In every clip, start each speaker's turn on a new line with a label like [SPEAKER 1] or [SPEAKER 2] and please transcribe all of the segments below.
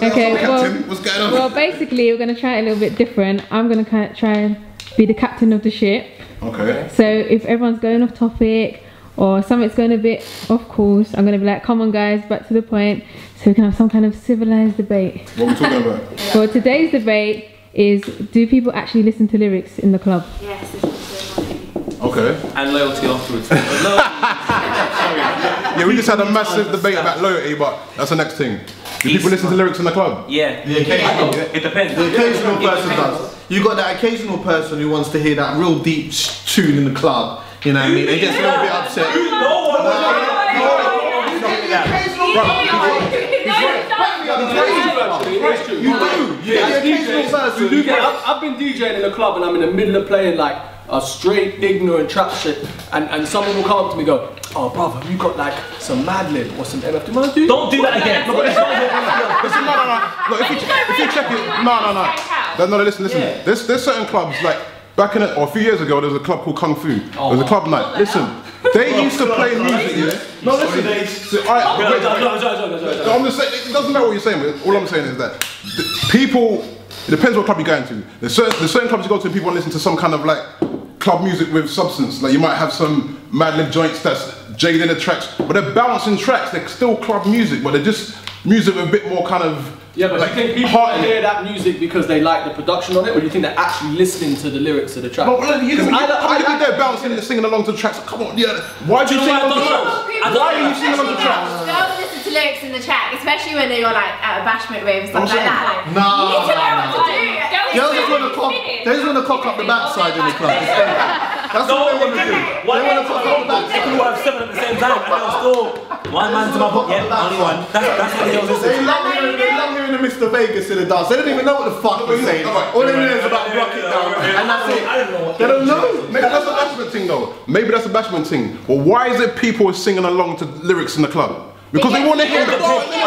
[SPEAKER 1] Okay,
[SPEAKER 2] what's going on?
[SPEAKER 1] Well, basically, we're going to try it a little bit different. I'm going to try and be the captain of the ship.
[SPEAKER 2] Okay.
[SPEAKER 1] So if everyone's going off topic or something's going a bit off course, I'm going to be like, come on guys, back to the point, so we can have some kind of civilized debate.
[SPEAKER 2] What are we talking about?
[SPEAKER 1] Well, today's debate is, do people actually listen to lyrics in the club?
[SPEAKER 3] Yes, this is
[SPEAKER 2] Okay.
[SPEAKER 4] And loyalty afterwards.
[SPEAKER 2] Yeah, we just had a massive debate about loyalty, but that's the next thing. Do people listen to lyrics in the club?
[SPEAKER 4] Yeah.
[SPEAKER 5] The occasional.
[SPEAKER 4] It depends.
[SPEAKER 5] The occasional person does. You got that occasional person who wants to hear that real deep tune in the club. You know what I mean? They gets a little bit upset. You do. Yeah, the occasional person.
[SPEAKER 6] I've been DJing in a club and I'm in the middle of playing like a straight ignorant trap shit, and someone will come up to me and go, oh brother, you got like some Mad Lib or some MF.
[SPEAKER 4] Don't do that again.
[SPEAKER 2] Listen, no. Look, if you check it, no, listen.
[SPEAKER 6] Yeah.
[SPEAKER 2] There's certain clubs, like back in a few years ago, there was a club called Kung Fu. There was a club night. Listen, they used to play music, yeah? No, listen. I'm just saying, it doesn't matter what you're saying, but all I'm saying is that people, it depends what club you're going to. There's certain clubs you go to and people want to listen to some kind of like club music with substance. Like you might have some Mad Lib joints that's jaded in the tracks, but they're bouncing tracks, they're still club music, but they're just music with a bit more kind of...
[SPEAKER 6] Yeah, but like, do you think people hear that music because they like the production on it, or do you think they're actually listening to the lyrics of the track?
[SPEAKER 2] No, I think they're bouncing and singing along to the tracks. Come on, yeah. Why do you sing along to the tracks? Why are you singing along to the tracks?
[SPEAKER 3] Girls listen to lyrics in the track, especially when you're like at a bashment rave and stuff like that.
[SPEAKER 5] No.
[SPEAKER 3] You need to know what to do.
[SPEAKER 5] Girls just want to cock up the backside in the club. That's what they want to do. They want to cock up the backside.
[SPEAKER 4] They can all have 7 at the same time and they'll still one man to my book, yeah, only one. That's what the girls listen to.
[SPEAKER 5] They love hearing the Mr. Vegas in the dance. They don't even know what the fuck he's saying. All they know is about rock it down and that's it. They don't know.
[SPEAKER 2] Maybe that's a bashment thing though. Maybe that's a bashment thing. Well, why is it people singing along to lyrics in the club? Because they want to hear the bars. They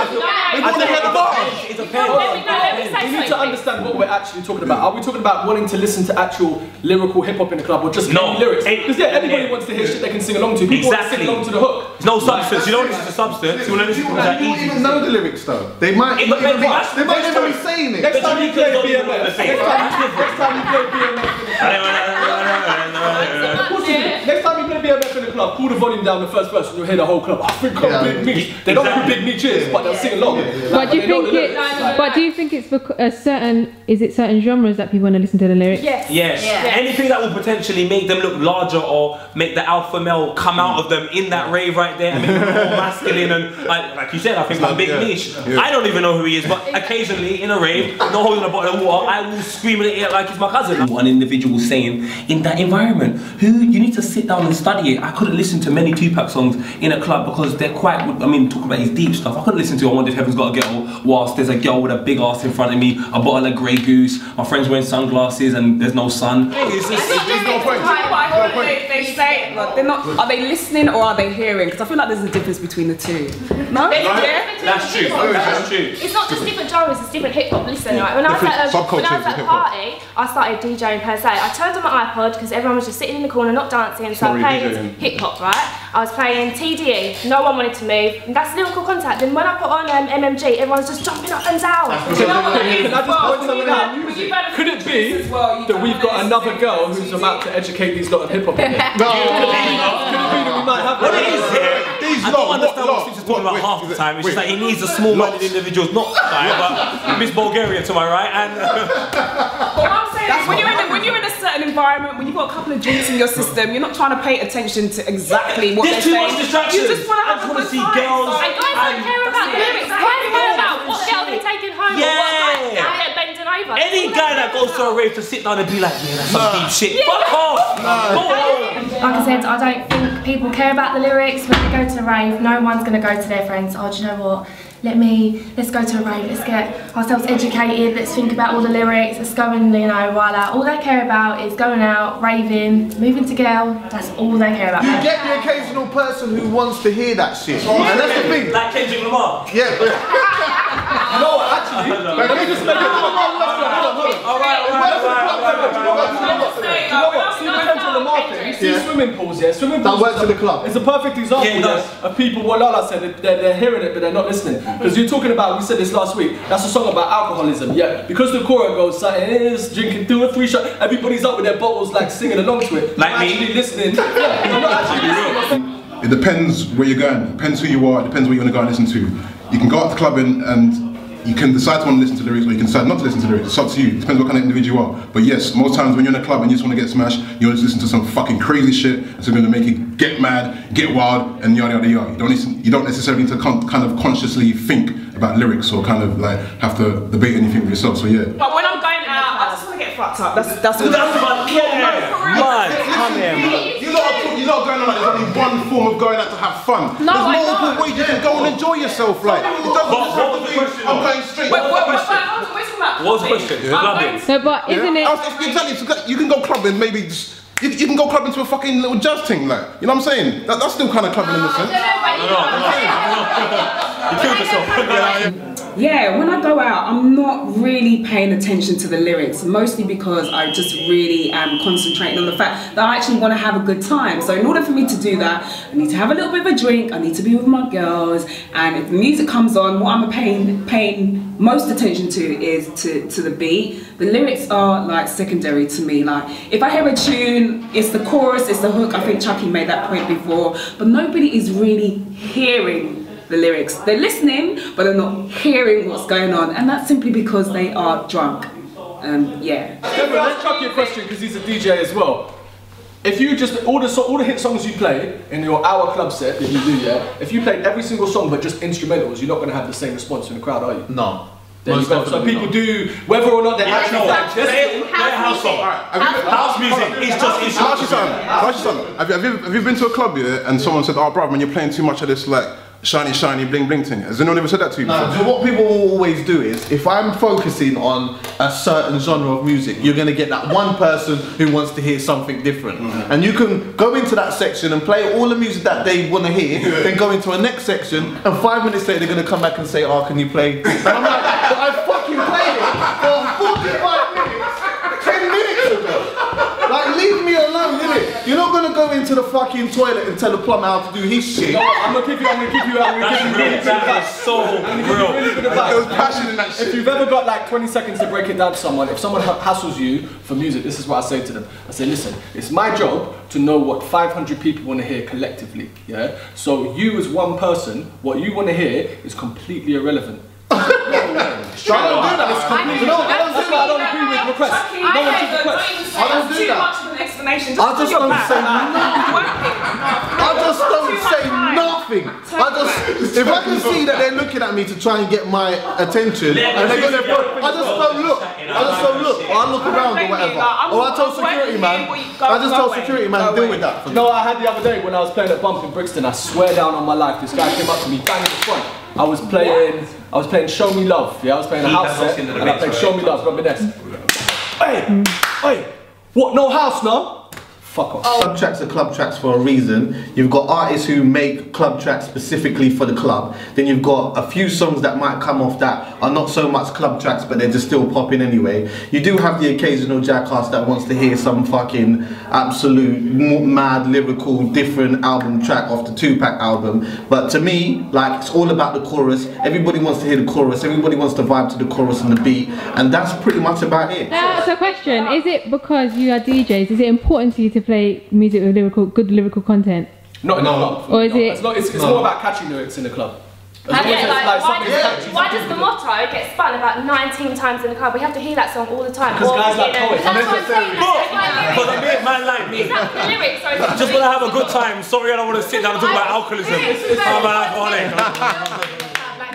[SPEAKER 2] want to hear the bars.
[SPEAKER 6] You need to understand what we're actually talking about. Are we talking about wanting to listen to actual lyrical hip hop in the club, or just lyrics? Because yeah, everybody wants to hear shit they can sing along to. People want to sing along to the hook.
[SPEAKER 4] There's no substance. You don't listen to substance. You want to listen to that easy.
[SPEAKER 5] You don't even know the lyrics though. They might not even be saying it.
[SPEAKER 6] Next time you play BMF, next time you play BMF in the club, pull the volume down the first verse and you'll hear the whole club. I think I'm Big Meech. They don't know who Big Meech is, but they'll sing along.
[SPEAKER 1] But do you think it's is it certain genres that people want to listen to the lyrics?
[SPEAKER 4] Yes. Anything that will potentially make them look larger or make the alpha male come out of them in that rave right there and make them more masculine and like you said, I think like Big Meech. I don't even know who he is, but occasionally in a rave, not holding a bottle of water, I will scream at it like it's my cousin. One individual saying in that environment, you need to sit down and study it. I couldn't listen to many Tupac songs in a club because they're quite, talking about his deep stuff. I couldn't listen to I Wonder If Heaven's Got a Girl whilst there's a girl with a big ass in front of me, a bottle of Grey Goose, my friend's wearing sunglasses and there's no sun.
[SPEAKER 2] It's no point.
[SPEAKER 7] They say, like, they're not, are they listening or are they hearing? Because I feel like there's a difference between the two. No?
[SPEAKER 4] That's true. That's true.
[SPEAKER 3] It's not just different genres, it's different hip hop. Listen, right? When I was at a party, I started DJing per se. I turned on my iPod because everyone was just sitting in the corner, not dancing, so I played hip hop, right? I was playing TDE, no one wanted to move, and that's lyrical contact. And when I put on MMG, everyone's just jumping up and down.
[SPEAKER 6] Can I just point something out? Could it be that we've got another girl who's about to educate these lot of hip hop in here? No. Could it be that we might have
[SPEAKER 4] I don't understand what Steve is talking about half the time. It's just like he needs a small-minded individuals, not but Miss Bulgaria to my right. And
[SPEAKER 7] what I'm saying is when you're in a certain environment, when you've got a couple of drinks in your system, you're not trying to pay attention to exactly what they're saying.
[SPEAKER 4] There's too much distraction.
[SPEAKER 7] You just want to have a good
[SPEAKER 4] see girls.
[SPEAKER 3] And guys don't care about the lyrics. Guys care about what girl they're taking home or what guy they're bending over.
[SPEAKER 4] Any guy that goes to a rave to sit down and be like, yeah, that's some deep shit. Fuck off.
[SPEAKER 3] Like I said, I don't think people care about the lyrics. When they go to a rave, no one's going to go to their friends, oh, do you know what? Let's go to a rave, let's get ourselves educated, let's think about all the lyrics, let's go and, while out. All they care about is going out, raving, moving to girl, that's all they care about.
[SPEAKER 5] You get the occasional person who wants to hear that shit. And that's the thing.
[SPEAKER 4] Like Kendrick Lamar.
[SPEAKER 5] Yeah, but
[SPEAKER 6] know what? Actually, let me just make it. You see swimming pools, yeah? Swimming pools.
[SPEAKER 5] That works in the club.
[SPEAKER 6] It's a perfect example of people, what Lala said, they're hearing it but they're not listening. Because you're talking about, we said this last week, that's a song about alcoholism, yeah? Because the chorus goes, drinking 2 or 3 shots, everybody's up with their bottles like singing along to it.
[SPEAKER 4] Like me.
[SPEAKER 6] Actually listening. Yeah, you're not actually listening.
[SPEAKER 2] It depends where you're going, it depends who you are, it depends what you want to go and listen to. You can go out to the club and you can decide to want to listen to lyrics or you can decide not to listen to lyrics. It's up to you. It depends what kind of individual you are. But yes, most times when you're in a club and you just want to get smashed, you want to listen to some fucking crazy shit that's going to make you get mad, get wild, and yada yada yada. You don't necessarily need to kind of consciously think about lyrics or kind of like have to debate anything with yourself. So yeah.
[SPEAKER 7] But when I'm going out, I just want to get fucked up. That's
[SPEAKER 4] fun. Yeah, man. Come here, man.
[SPEAKER 2] You're not going on like there's only one form of going out to have fun.
[SPEAKER 3] No,
[SPEAKER 2] there's multiple ways you can go and enjoy yourself. Like, it doesn't just have to be, I'm going straight.
[SPEAKER 4] What was the question?
[SPEAKER 1] No, but isn't it?
[SPEAKER 2] You can go clubbing, maybe just, you can go clubbing to a fucking little jazz thing, like, you know what I'm saying? That's still kind of clubbing in the sense.
[SPEAKER 4] You killed yourself.
[SPEAKER 7] Yeah, when I go out, I'm not really paying attention to the lyrics, mostly because I just really am concentrating on the fact that I actually want to have a good time. So in order for me to do that, I need to have a little bit of a drink, I need to be with my girls, and if the music comes on, what I'm paying most attention to is to the beat. The lyrics are like secondary to me. Like, if I hear a tune, it's the chorus, it's the hook. I think Chuckie made that point before, but nobody is really hearing the lyrics. They're listening, but they're not hearing what's going on, and that's simply because they are drunk. Yeah.
[SPEAKER 6] Let's Chuckie a question because he's a DJ as well. If you just all the hit songs you play in your hour club set that you do, yeah. If you played every single song but just instrumentals, you're not going to have the same response from the crowd, are you?
[SPEAKER 5] No.
[SPEAKER 6] So people do, whether or not they're actually digesting.
[SPEAKER 4] House song. House music. It's just.
[SPEAKER 2] Have you been to a club, yeah, and someone said, "Oh, bro, man, you're playing too much of this like shiny, bling bling thing"? Has anyone ever said that to you?
[SPEAKER 5] No. So what people will always do is, if I'm focusing on a certain genre of music, you're going to get that one person who wants to hear something different. And you can go into that section and play all the music that they want to hear, then go into a next section, and 5 minutes later they're going to come back and say, "Oh, can you play?" And I'm like, but I fucking played it for 45 minutes, 10 minutes ago. Like, leave me alone, innit? You're not gonna go into the fucking toilet and tell the plumber how to do his shit.
[SPEAKER 6] No, I'm gonna give you really good advice.
[SPEAKER 4] So real.
[SPEAKER 6] There was passion in that shit. If you've ever got like 20 seconds to break it down to someone, if someone hassles you for music, this is what I say to them. I say, listen, it's my job to know what 500 people want to hear collectively, yeah? So you as one person, what you want to hear is completely irrelevant. I don't do that. I don't agree with requests. No one should request.
[SPEAKER 5] I don't do that. I just don't say nothing. If I can see that they're looking at me to try and get my attention, and they're gonna, I just don't look. Or I look around or whatever. Or I tell security man. Deal with that.
[SPEAKER 6] You know what I had the other day when I was playing at Bump in Brixton? I swear down on my life, this guy came up to me, bang in the front. I was playing Show Me Love, yeah, I was playing a house set, and I played Show Me Love, got my desk. Hey, what, no house, no? Fuck off.
[SPEAKER 5] Club tracks are club tracks for a reason. You've got artists who make club tracks specifically for the club. Then you've got a few songs that might come off that are not so much club tracks, but they're just still popping anyway. You do have the occasional jackass that wants to hear some fucking absolute mad, lyrical, different album track off the 2-pack album. But to me, like, it's all about the chorus. Everybody wants to hear the chorus. Everybody wants to vibe to the chorus and the beat. And that's pretty much about it.
[SPEAKER 1] So question, is it because you are DJs, is it important to you to play music with good lyrical content?
[SPEAKER 6] No.
[SPEAKER 1] Or is it?
[SPEAKER 6] It's more about catchy lyrics in the club.
[SPEAKER 3] Why does the motto get spun about 19 times in the club? We have to hear that song all the time.
[SPEAKER 6] Because guys like poets.
[SPEAKER 4] But a man like me,
[SPEAKER 3] is that the lyrics? Or is it
[SPEAKER 4] just want to have a good time. Sorry, I don't want to sit down and talk about alcoholism.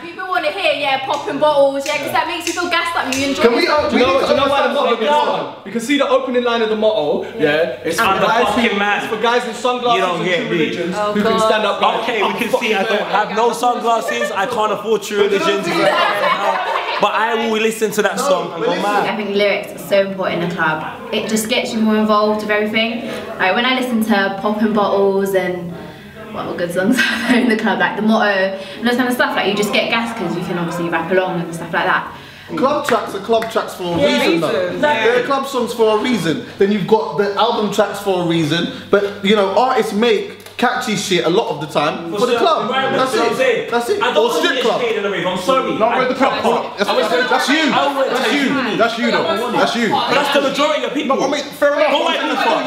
[SPEAKER 3] People want to hear, popping bottles, because that makes you feel gassed up. You enjoy it.
[SPEAKER 6] Do you know why the motto gets spun? You can see the opening line of the motto, it's for guys in sunglasses and true religions who can stand up.
[SPEAKER 4] Okay, we can see I don't have no sunglasses, I can't afford true religions, but I will listen to that song and go mad.
[SPEAKER 8] I think lyrics are so important in a club. It just gets you more involved with everything. Like when I listen to Popping Bottles and what good songs are there in the club, like the motto and those kind of stuff. Like you just get gas because you can obviously rap along and stuff like that.
[SPEAKER 5] Club tracks are club tracks for a reason though. They're club songs for a reason. Then you've got the album tracks for a reason. But you know, artists make catchy shit a lot of the time for the club. That's it. That's it.
[SPEAKER 4] I don't want to be educated in the rave. I'm sorry.
[SPEAKER 2] Not with the club part. That's you. That's you though. That's you.
[SPEAKER 4] But that's the majority of people.
[SPEAKER 2] No, I mean, fair enough.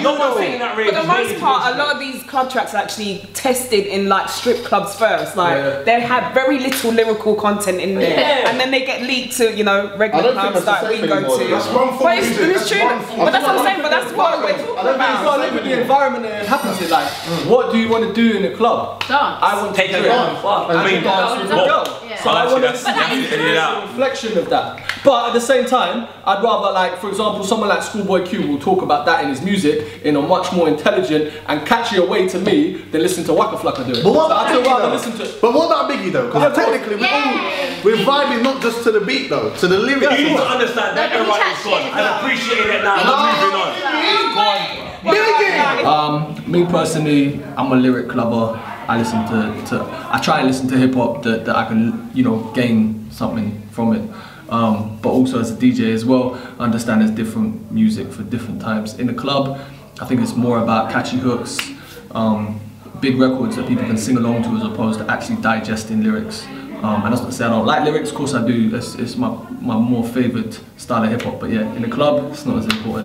[SPEAKER 4] No one's saying that rave.
[SPEAKER 7] For the most part, a lot of these club tracks are actually tested in like strip clubs first. Like they have very little lyrical content in there, and then they get leaked to, you know, regular clubs that we go to.
[SPEAKER 2] That's one form of music.
[SPEAKER 7] It's true. But that's what I'm saying. But that's what we're talking about.
[SPEAKER 6] You've got to live with the environment that it happens in. Like, what do you want to do in the club?
[SPEAKER 8] Dance.
[SPEAKER 6] I want to
[SPEAKER 4] take it on.
[SPEAKER 6] I mean, dance with a girl. So I want to see a reflection of that. But at the same time, I'd rather, like, for example, someone like Schoolboy Q will talk about that in his music in a much more intelligent and catchier way to me than listen to Waka Flocka do it.
[SPEAKER 5] But what about
[SPEAKER 6] I'd
[SPEAKER 5] Biggie
[SPEAKER 6] rather
[SPEAKER 5] though?
[SPEAKER 6] listen to.
[SPEAKER 5] But what about Biggie though? Because technically we're vibing not just to the beat though, to the lyrics.
[SPEAKER 4] You need to understand that era is gone. I appreciate it now.
[SPEAKER 6] Moving on. Me personally, I'm a lyric lover. I listen I try and listen to hip hop that I can, you know, gain something from it. But also as a DJ as well, I understand there's different music for different times. In the club, I think it's more about catchy hooks, big records that people can sing along to as opposed to actually digesting lyrics. And that's not to say I don't like lyrics, of course I do. It's my more favourite style of hip hop, but yeah, in the club, it's not as important.